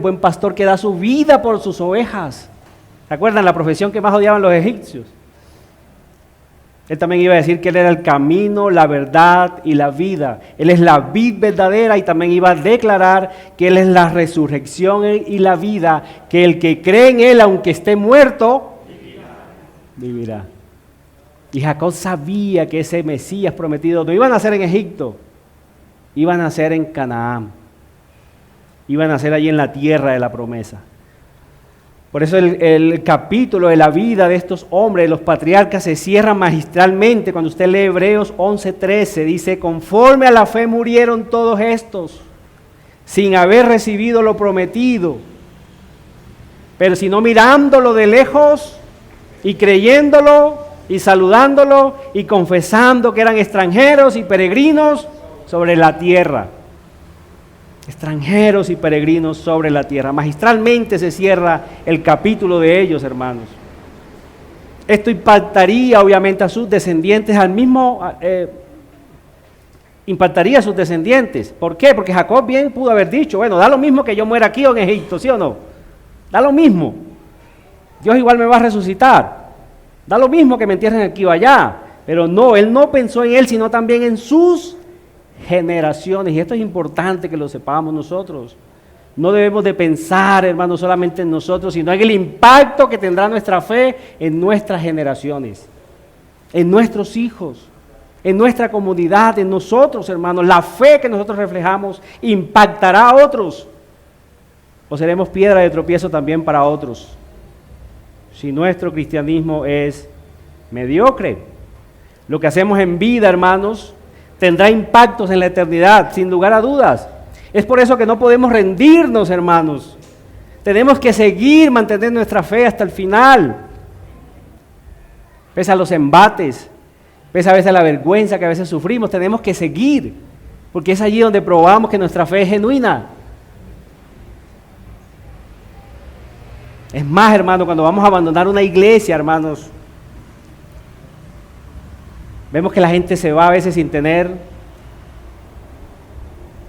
que da su vida por sus ovejas. ¿Se acuerdan la profesión que más odiaban los egipcios? Él también iba a decir que Él era el camino, la verdad y la vida. Él es la vid verdadera y también iba a declarar que Él es la resurrección y la vida, que el que cree en Él, aunque esté muerto, vivirá. Y Jacob sabía que ese Mesías prometido no iba a nacer en Egipto, iba a nacer en Canaán, iba a nacer allí en la tierra de la promesa. Por eso el capítulo de la vida de estos hombres, de los patriarcas, se cierra magistralmente. Cuando usted lee Hebreos 11:13, dice, conforme a la fe murieron todos estos, sin haber recibido lo prometido, pero sino mirándolo de lejos y creyéndolo y saludándolo y confesando que eran extranjeros y peregrinos sobre la tierra. Extranjeros y peregrinos sobre la tierra. Magistralmente se cierra el capítulo de ellos, hermanos. Esto impactaría obviamente a sus descendientes, impactaría a sus descendientes. ¿Por qué? Porque Jacob bien pudo haber dicho, bueno, da lo mismo que yo muera aquí o en Egipto, ¿sí o no? Da lo mismo. Dios igual me va a resucitar. Da lo mismo que me entierren aquí o allá. Pero no, él no pensó en él, sino también en sus generaciones, y esto es importante que lo sepamos nosotros. No debemos de pensar, hermanos, solamente en nosotros, sino en el impacto que tendrá nuestra fe en nuestras generaciones, en nuestros hijos, en nuestra comunidad, en nosotros, hermanos. La fe que nosotros reflejamos impactará a otros, o seremos piedra de tropiezo también para otros, si nuestro cristianismo es mediocre. Lo que hacemos en vida, hermanos, tendrá impactos en la eternidad, sin lugar a dudas. Es por eso que no podemos rendirnos, hermanos. Tenemos que seguir, mantener nuestra fe hasta el final. Pese a los embates, pese a veces la vergüenza que a veces sufrimos, tenemos que seguir, porque es allí donde probamos que nuestra fe es genuina. Es más, hermano, cuando vamos a abandonar una iglesia, hermanos, vemos que la gente se va a veces sin tener,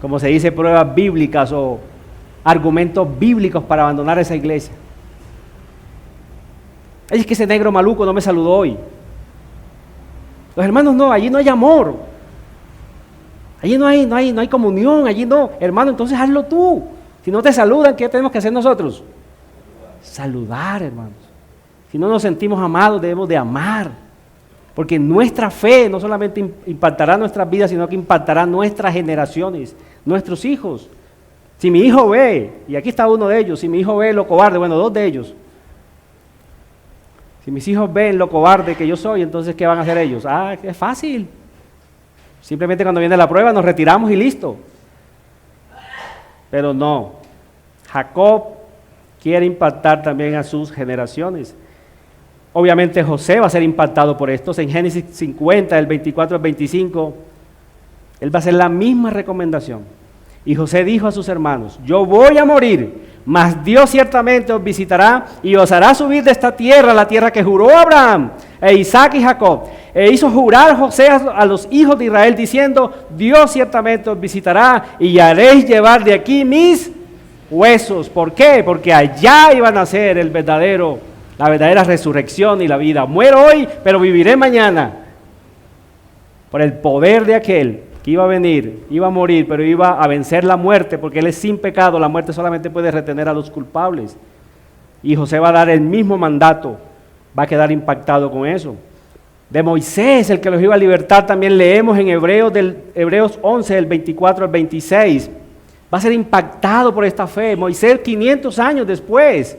como se dice, pruebas bíblicas o argumentos bíblicos para abandonar esa iglesia. Es que ese negro maluco no me saludó hoy. Los hermanos no, allí no hay amor. Allí no hay comunión, allí no. Hermano, entonces hazlo tú. Si no te saludan, ¿qué tenemos que hacer nosotros? Saludar, hermanos. Si no nos sentimos amados, debemos de amar. Porque nuestra fe no solamente impactará nuestras vidas, sino que impactará nuestras generaciones, nuestros hijos. Si mi hijo ve, y aquí está uno de ellos, si mi hijo ve lo cobarde, bueno, dos de ellos. Si mis hijos ven lo cobarde que yo soy, entonces ¿qué van a hacer ellos? Ah, es fácil. Simplemente cuando viene la prueba nos retiramos y listo. Pero no. Jacob quiere impactar también a sus generaciones. Obviamente José va a ser impactado por esto. En Génesis 50, del 24 al 25, él va a hacer la misma recomendación. Y José dijo a sus hermanos: yo voy a morir, mas Dios ciertamente os visitará y os hará subir de esta tierra, la tierra que juró Abraham, e Isaac y Jacob. E hizo jurar José a los hijos de Israel, diciendo: Dios ciertamente os visitará y haréis llevar de aquí mis huesos. ¿Por qué? Porque allá iba a nacer la verdadera resurrección y la vida. Muero hoy, pero viviré mañana. Por el poder de aquel que iba a venir, iba a morir, pero iba a vencer la muerte, porque él es sin pecado. La muerte solamente puede retener a los culpables. Y José va a dar el mismo mandato, va a quedar impactado con eso. De Moisés, el que los iba a libertar, también leemos en Hebreos 11, del 24 al 26. Va a ser impactado por esta fe. Moisés 500 años después.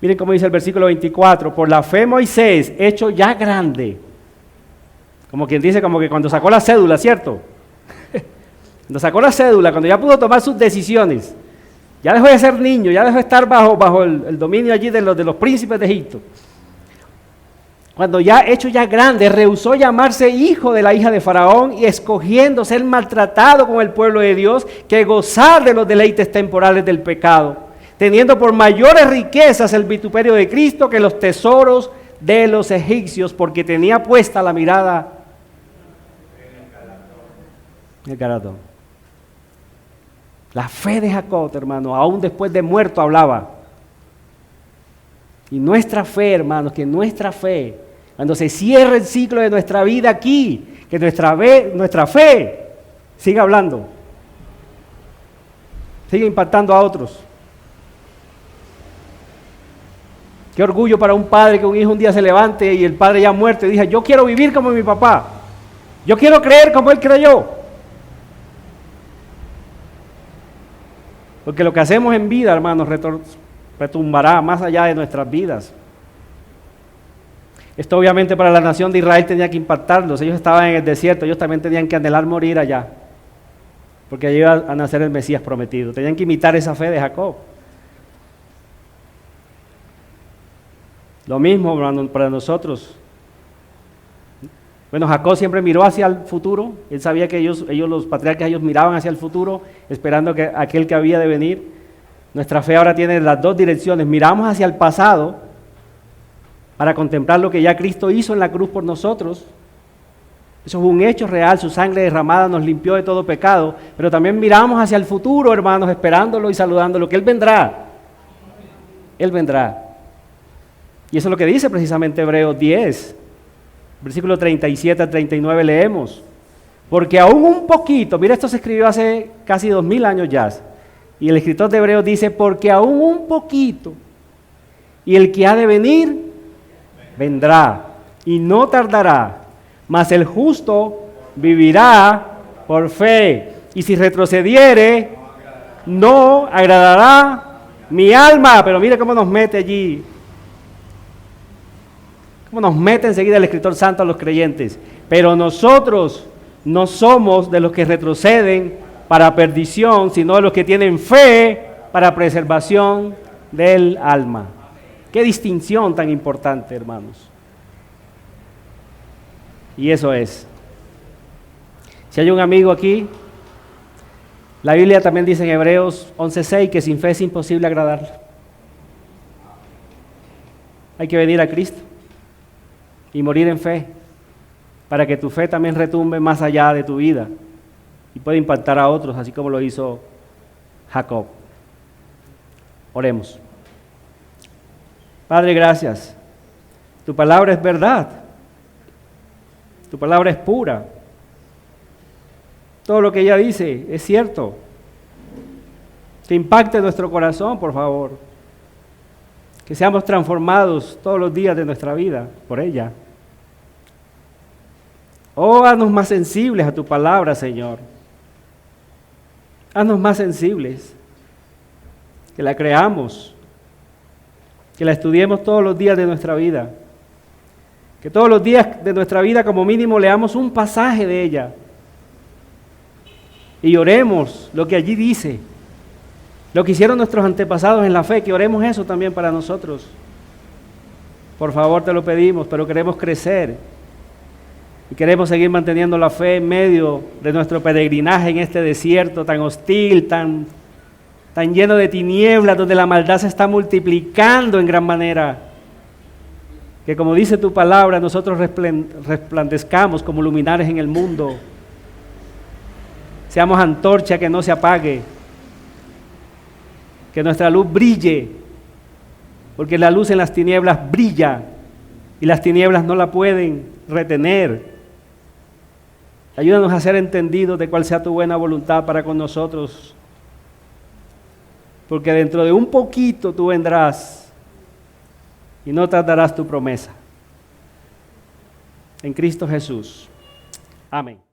Miren cómo dice el versículo 24. Por la fe Moisés, hecho ya grande, como quien dice, como que cuando sacó la cédula, ¿cierto? Cuando sacó la cédula, cuando ya pudo tomar sus decisiones, ya dejó de ser niño, ya dejó de estar bajo el dominio allí de los príncipes de Egipto. Cuando ya hecho ya grande, rehusó llamarse hijo de la hija de Faraón y escogiendo ser maltratado con el pueblo de Dios que gozar de los deleites temporales del pecado, teniendo por mayores riquezas el vituperio de Cristo que los tesoros de los egipcios, porque tenía puesta la mirada en el galardón. La fe de Jacob, hermano, aún después de muerto hablaba. Y nuestra fe, hermanos, que nuestra fe, cuando se cierre el ciclo de nuestra vida aquí, que nuestra fe siga hablando, siga impactando a otros. Qué orgullo para un padre que un hijo un día se levante y el padre ya muerto y diga: yo quiero vivir como mi papá, yo quiero creer como él creyó. Porque lo que hacemos en vida, hermanos, retumbará más allá de nuestras vidas. Esto obviamente para la nación de Israel tenía que impactarlos. Ellos estaban en el desierto, ellos también tenían que anhelar morir allá, porque allí iba a nacer el Mesías prometido. Tenían que imitar esa fe de Jacob. Lo mismo, hermano, para nosotros. Bueno, Jacob siempre miró hacia el futuro. Él sabía que ellos los patriarcas, ellos miraban hacia el futuro, esperando que aquel que había de venir. Nuestra fe ahora tiene las dos direcciones. Miramos hacia el pasado para contemplar lo que ya Cristo hizo en la cruz por nosotros. Eso es un hecho real, su sangre derramada nos limpió de todo pecado. Pero también miramos hacia el futuro, hermanos, esperándolo y saludándolo, que Él vendrá. Él vendrá. Y eso es lo que dice precisamente Hebreos 10, versículo 37 al 39 leemos. Porque aún un poquito, mira, esto se escribió hace casi 2000 años ya. Y el escritor de Hebreos dice: porque aún un poquito, y el que ha de venir, vendrá, y no tardará, mas el justo vivirá por fe. Y si retrocediere, no agradará mi alma. Pero mire cómo nos mete allí. Cómo nos mete enseguida el escritor santo a los creyentes. Pero nosotros no somos de los que retroceden para perdición, sino de los que tienen fe para preservación del alma. Qué distinción tan importante, hermanos. Y eso es. Si hay un amigo aquí, la Biblia también dice en Hebreos 11:6 que sin fe es imposible agradarle. Hay que venir a Cristo y morir en fe, para que tu fe también retumbe más allá de tu vida y pueda impactar a otros, así como lo hizo Jacob. Oremos. Padre, gracias. Tu palabra es verdad. Tu palabra es pura. Todo lo que ella dice es cierto. Que impacte nuestro corazón, por favor. Que seamos transformados todos los días de nuestra vida por ella. Oh, haznos más sensibles a tu palabra, Señor. Haznos más sensibles. Que la creamos. Que la estudiemos todos los días de nuestra vida. Que todos los días de nuestra vida como mínimo leamos un pasaje de ella. Y oremos lo que allí dice. Lo que hicieron nuestros antepasados en la fe, que oremos eso también para nosotros. Por favor, te lo pedimos, pero queremos crecer. Y queremos seguir manteniendo la fe en medio de nuestro peregrinaje en este desierto tan hostil, tan lleno de tinieblas, donde la maldad se está multiplicando en gran manera. Que como dice tu palabra, nosotros resplandezcamos como luminares en el mundo. Seamos antorcha que no se apague. Que nuestra luz brille, porque la luz en las tinieblas brilla y las tinieblas no la pueden retener. Ayúdanos a ser entendidos de cuál sea tu buena voluntad para con nosotros, porque dentro de un poquito tú vendrás y no tardarás tu promesa. En Cristo Jesús. Amén.